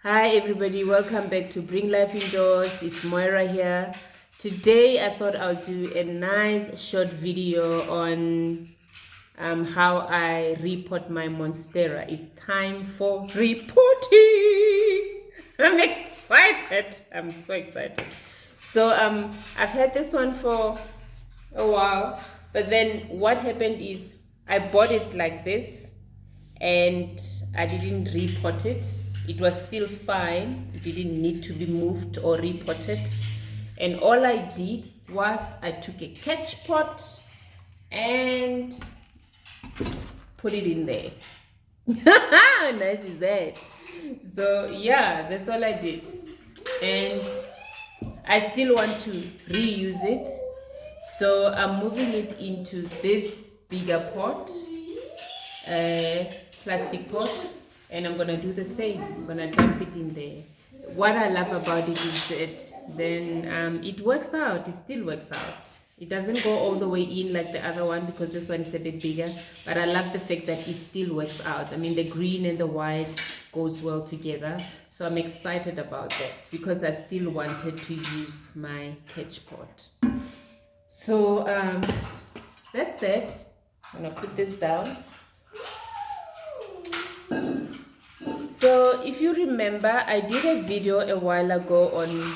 Hi everybody, welcome back to Bring Life Indoors. It's Moira here. Today I thought I'll do a nice short video on how I repot my Monstera. It's time for repotting. I'm excited. I'm so excited. So I've had this one for a while, but then what happened is I bought it like this and I didn't repot it. It was still fine. It didn't need to be moved or repotted. And all I did was I took a catch pot and put it in there. How nice is that? So yeah, that's all I did. And I still want to reuse it. So I'm moving it into this bigger pot, plastic pot, and I'm gonna do the same. I'm gonna dump it in there. What I love about it is that then it works out. It still works out. It doesn't go all the way in like the other one because this one is a bit bigger, but I love the fact that it still works out. I mean, the green and the white goes well together, so I'm excited about that because I still wanted to use my catch pot. So that's that. I'm gonna put this down. So if you remember, I did a video a while ago on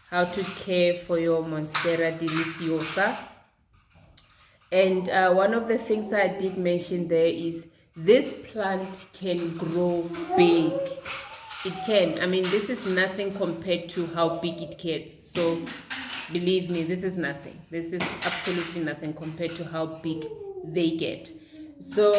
how to care for your Monstera Deliciosa. And one of the things I did mention there is this plant can grow big. It can. I mean, this is nothing compared to how big it gets. So believe me, this is nothing. This is absolutely nothing compared to how big they get. So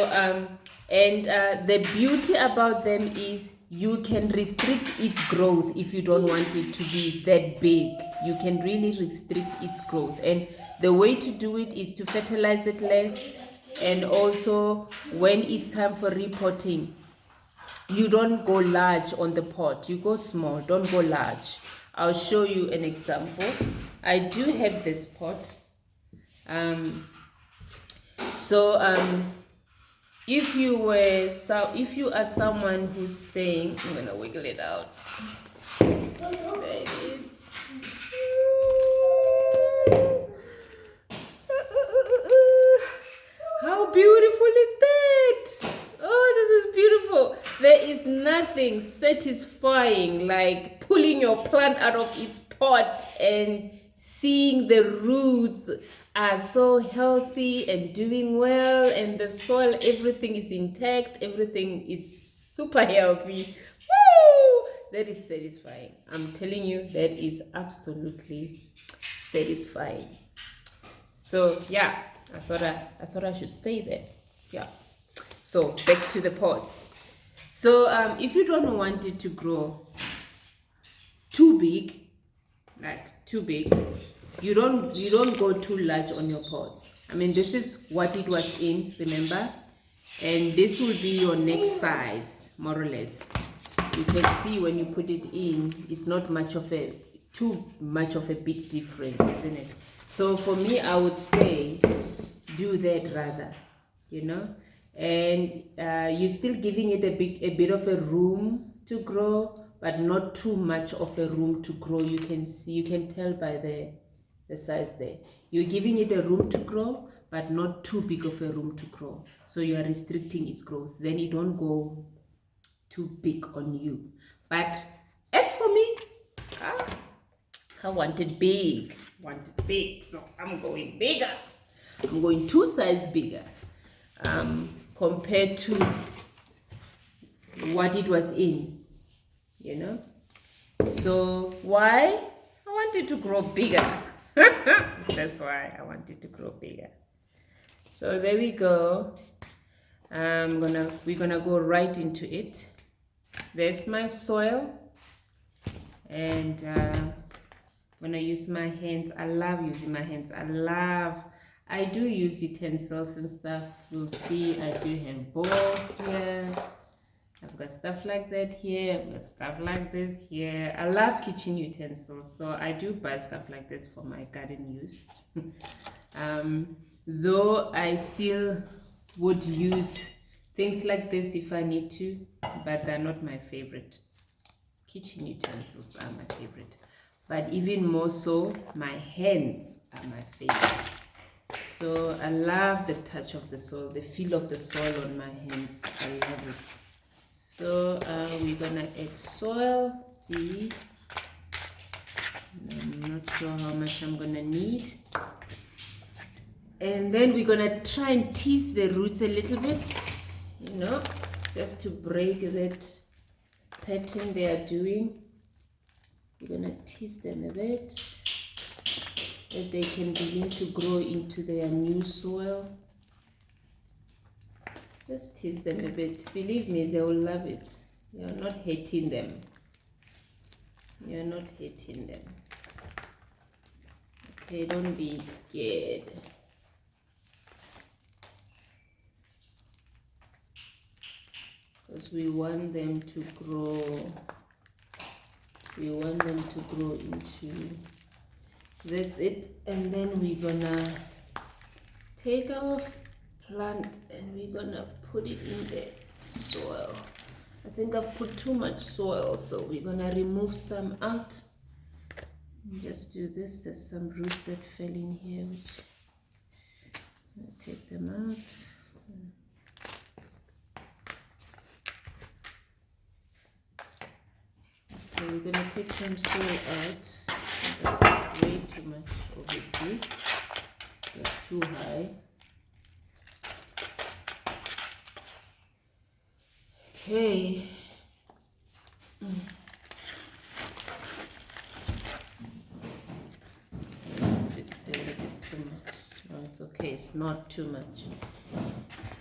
the beauty about them is you can restrict its growth. If you don't want it to be that big, you can really restrict its growth. And the way to do it is to fertilize it less, and also when it's time for repotting, you don't go large on the pot, you go small, don't go large. I'll show you an example. I do have this pot. If you are someone who's saying, I'm gonna wiggle it out. There it is. How beautiful is that? Oh, this is beautiful. There is nothing satisfying like pulling your plant out of its pot and seeing the roots are so healthy and doing well, and the soil, everything is intact, everything is super healthy. Woo! That is satisfying. I'm telling you, that is absolutely satisfying. So yeah, I thought I should say that. Yeah. So back to the pots. So if you don't want it to grow too big, you don't go too large on your pots. I mean, this is what it was in, remember? And this will be your next size, more or less. You can see when you put it in, it's not too much of a big difference, isn't it? So for me, I would say do that rather, and you're still giving it a bit of a room to grow, but not too much of a room to grow. You can tell by the size there. You're giving it a room to grow, but not too big of a room to grow. So you are restricting its growth. Then it don't go too big on you. But as for me, I wanted big, so I'm going bigger. I'm going 2 sizes bigger compared to what it was in, So why? I wanted to grow bigger. That's why I wanted to grow bigger. So there we go. We're gonna go right into it. There's my soil, and I'm gonna use my hands. I love using my hands. I do use utensils and stuff. You'll see I do have bowls here. I've got stuff like that here. I've got stuff like this here. I love kitchen utensils, so I do buy stuff like this for my garden use. Though I still would use things like this if I need to, but they're not my favorite. kitchen utensils are my favorite, but even more so, my hands are my favorite. So I love the touch of the soil, the feel of the soil on my hands. I love it. So we're gonna add soil. See, I'm not sure how much I'm gonna need. And then we're gonna try and tease the roots a little bit, you know, just to break that pattern they are doing. We're gonna tease them a bit, that they can begin to grow into their new soil. Just tease them a bit. Believe me, they will love it. You're not hating them. You're not hating them. Okay, don't be scared. Because we want them to grow. We want them to grow into, that's it. And then we're gonna take our plant and we're gonna put it in the soil. I think I've put too much soil, so we're gonna remove some out. Just do this. There's some roots that fell in here, which I'll take them out. So we're gonna take some soil out. That's way too much, obviously. That's too high. Okay. It's still a bit too much. No, it's okay. It's not too much.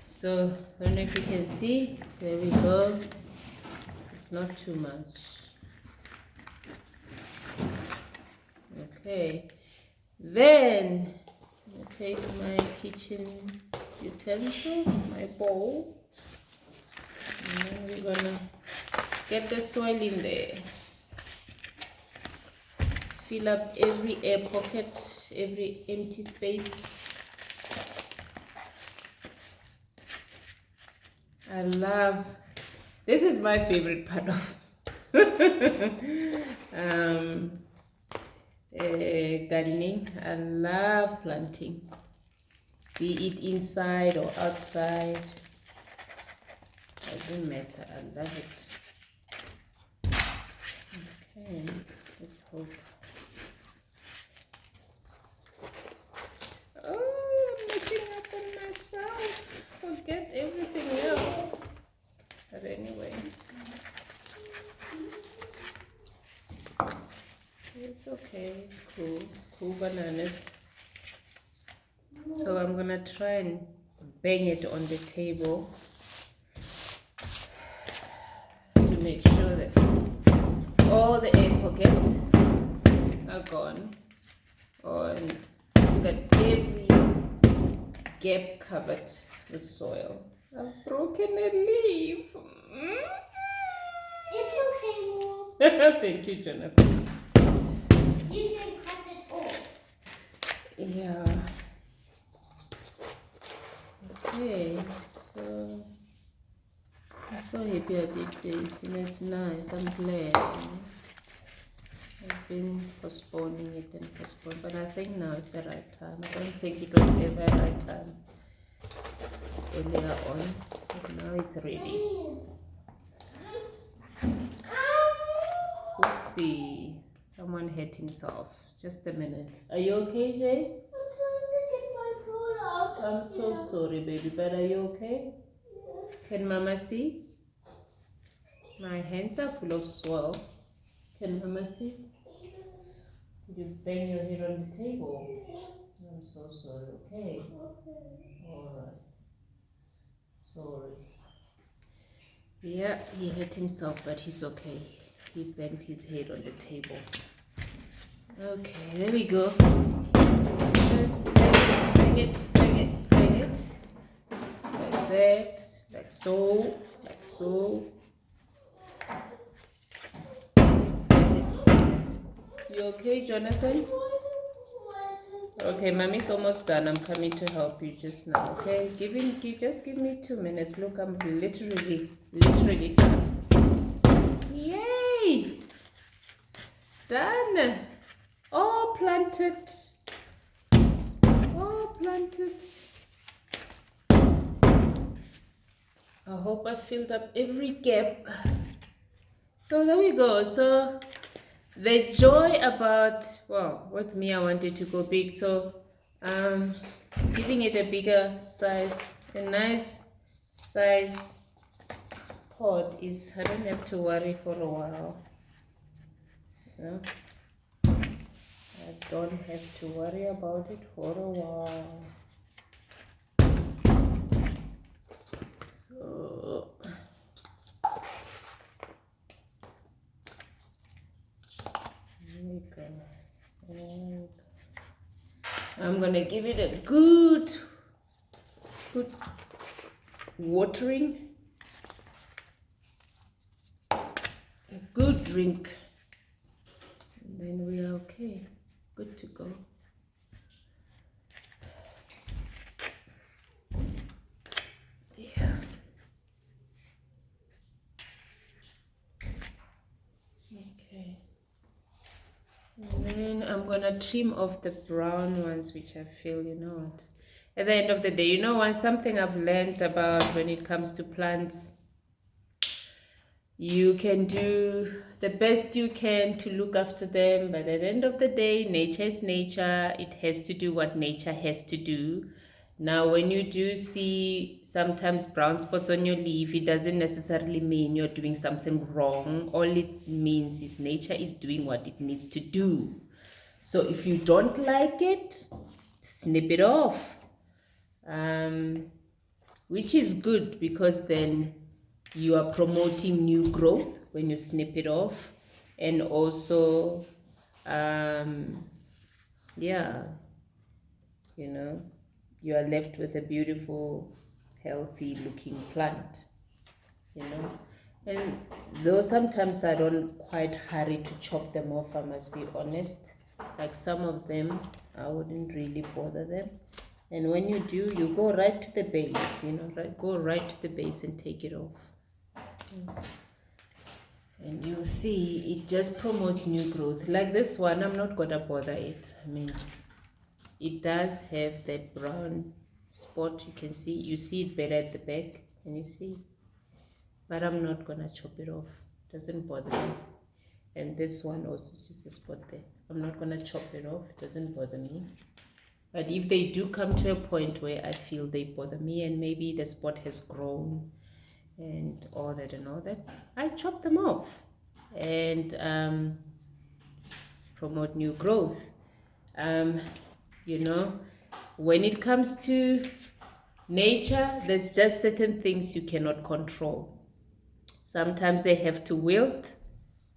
So I don't know if you can see. There we go. It's not too much. Okay. Then I take my kitchen utensils, my bowl. And then we're gonna get the soil in there. Fill up every air pocket, every empty space. I love, this is my favorite part of gardening. I love planting, be it inside or outside. Doesn't matter, I love it. Okay, let's hope. Oh, I'm messing up on myself. Forget everything else. But anyway, it's okay, it's cool. Cool bananas. So I'm gonna try and bang it on the table to make sure that all the air pockets are gone, and I've got every gap covered with soil. I've broken a leaf. It's okay, Mom. Thank you, Jonathan. You can cut it off. Yeah. Okay, so I'm so happy I did this. You know, it's nice. I'm glad. You know. I've been postponing it and postponing, but I think now it's the right time. I don't think it was ever the right time earlier on, but now it's ready. Oopsie, someone hurt himself. Just a minute. Are you okay, Jay? I'm trying to get my food out. I'm so sorry, baby, but are you okay? Yes. Can Mama see? My hands are full of soil. Can Mama see? Yes. Did you bang your head on the table? Yes. I'm so sorry, okay? Okay. Alright. Sorry. Yeah, he hurt himself, but he's okay. He banged his head on the table. Okay, there we go. Just bang it, bang it, bang it. Like that, like so, like so. You okay, Jonathan? Okay, Mommy's almost done. I'm coming to help you just now, okay? Just give me 2 minutes. Look, I'm literally done. Yay! Done. All planted. All planted. I hope I filled up every gap. So there we go. So the joy about, well, with me, I wanted to go big. So giving it a bigger size, a nice size pot is, I don't have to worry for a while. You know? I don't have to worry about it for a while. So there we go. And I'm gonna give it a good watering, a good drink, and then we are okay, good to go. Yeah. Okay. And then I'm gonna trim off the brown ones, which I feel, you know what, at the end of the day, you know, something I've learned about when it comes to plants, you can do the best you can to look after them, but at the end of the day, nature is nature. It has to do what nature has to do. Now, when you do see sometimes brown spots on your leaf, it doesn't necessarily mean you're doing something wrong. All it means is nature is doing what it needs to do. So if you don't like it, snip it off. Which is good, because then you are promoting new growth when you snip it off, and also yeah, you know, you are left with a beautiful, healthy looking plant, you know. And though sometimes I don't quite hurry to chop them off, I must be honest, like some of them I wouldn't really bother them. And when you do, you go right to the base, you know, right, go right to the base and take it off. And you'll see it just promotes new growth. Like this one, I'm not gonna bother it. I mean, it does have that brown spot. You see it better at the back, and you see, but I'm not gonna chop it off. Doesn't bother me. And this one also is just a spot there. I'm not gonna chop it off. Doesn't bother me. But if they do come to a point where I feel they bother me, and maybe the spot has grown and all that, I chop them off and promote new growth. You know, when it comes to nature, there's just certain things you cannot control. Sometimes they have to wilt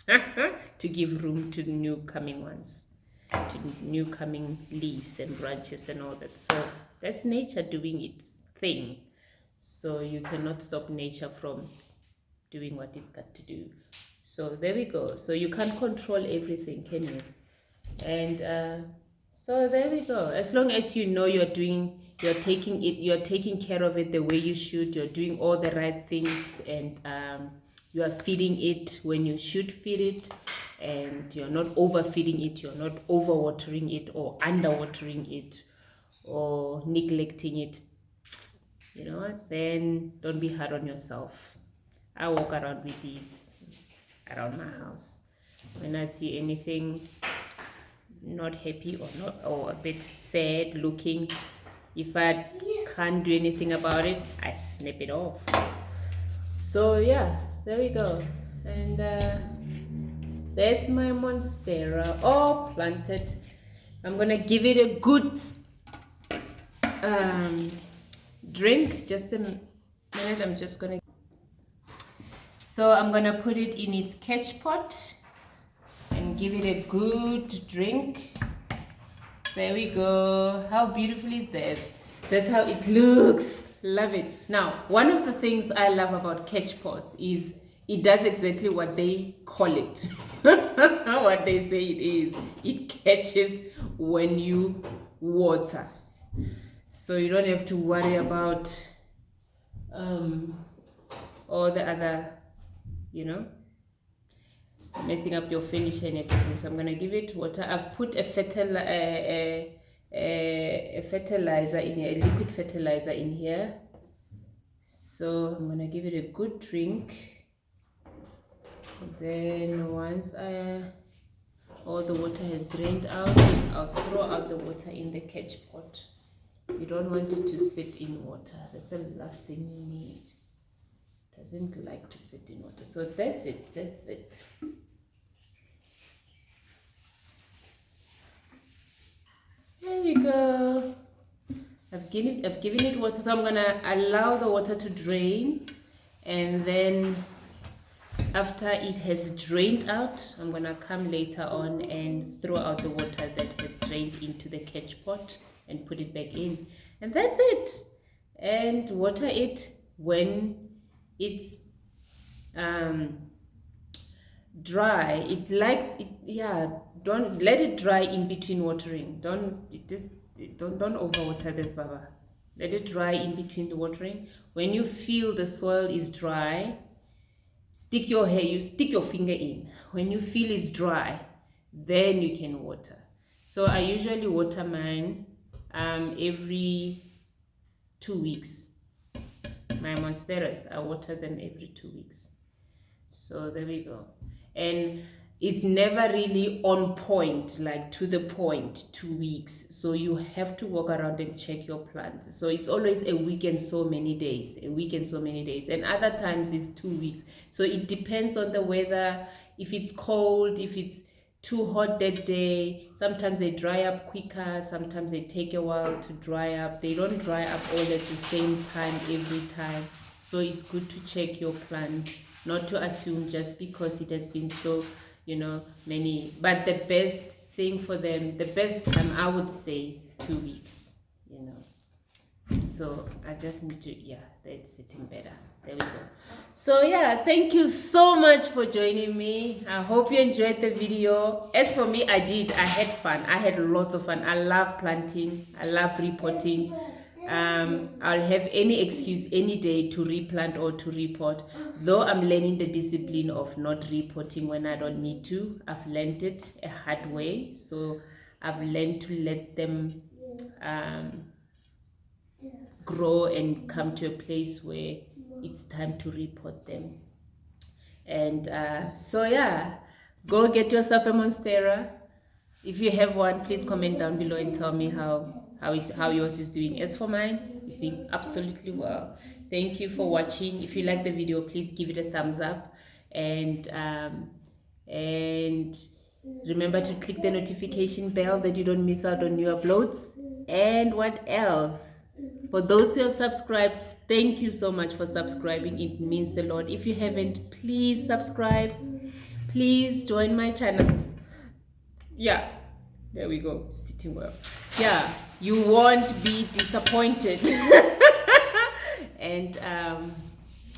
to give room to new coming ones, to new coming leaves and branches and all that. So that's nature doing its thing. So you cannot stop nature from doing what it's got to do. So there we go. So you can't control everything, can you? And so there we go. As long as you know you're taking care of it the way you should, you're doing all the right things, and you are feeding it when you should feed it, and you're not overfeeding it, you're not overwatering it or underwatering it or neglecting it, you know what, then don't be hard on yourself. I walk around with these around my house. When I see anything not happy or a bit sad looking, if I can't do anything about it, I snip it off. So yeah, there we go. And there's my Monstera all planted. I'm gonna give it a good drink. Just a minute. I'm just gonna, so I'm gonna put it in its catch pot and give it a good drink. There we go. How beautiful is that? That's how it looks. Love it. Now, one of the things I love about catch pots is it does exactly what they call it. What they say it is. It catches when you water. So you don't have to worry about all the other, you know, messing up your finish and everything. So I'm gonna give it water. I've put a fertilizer in here, a liquid fertilizer in here. So I'm gonna give it a good drink. Then once all the water has drained out, I'll throw out the water in the catch pot. You don't want it to sit in water. That's the last thing you need. It doesn't like to sit in water. So that's it. There we go. I've given it water, so I'm gonna allow the water to drain, and then after it has drained out, I'm gonna come later on and throw out the water that has drained into the catch pot and put it back in, and that's it. And water it when it's dry. It likes it, yeah. Don't let it dry in between watering. Don't overwater this, Baba. Let it dry in between the watering. When you feel the soil is dry, stick your finger in. When you feel it's dry, then you can water. So I usually water mine every 2 weeks. My monsteras, I water them every 2 weeks. So there we go. And it's never really on point, like to the point, 2 weeks. So you have to walk around and check your plants. So it's always a week and so many days, and other times it's 2 weeks. So it depends on the weather. If it's cold, if it's too hot that day, sometimes they dry up quicker, sometimes they take a while to dry up. They don't dry up all at the same time every time. So it's good to check your plant, not to assume just because it has been so many. But the best thing for them, the best time, I would say 2 weeks. So I just need to, that's sitting better. There we go. So thank you so much for joining me. I hope you enjoyed the video. As for me, I had fun. I had lots of fun. I love planting, I love repotting. I'll have any excuse any day to replant or to repot, though I'm learning the discipline of not repotting when I don't need to. I've learned it a hard way, so I've learned to let them grow and come to a place where it's time to repot them. And go get yourself a monstera. If you have one, please comment down below and tell me how yours is doing. As for mine, it's doing absolutely well. Thank you for watching. If you like the video, please give it a thumbs up, and remember to click the notification bell that you don't miss out on new uploads. And what else? For those who have subscribed, thank you so much for subscribing. It means a lot. If you haven't, please subscribe. Please join my channel. There we go, sitting well. You won't be disappointed. And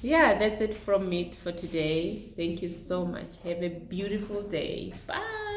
that's it from me for today. Thank you so much. Have a beautiful day. Bye.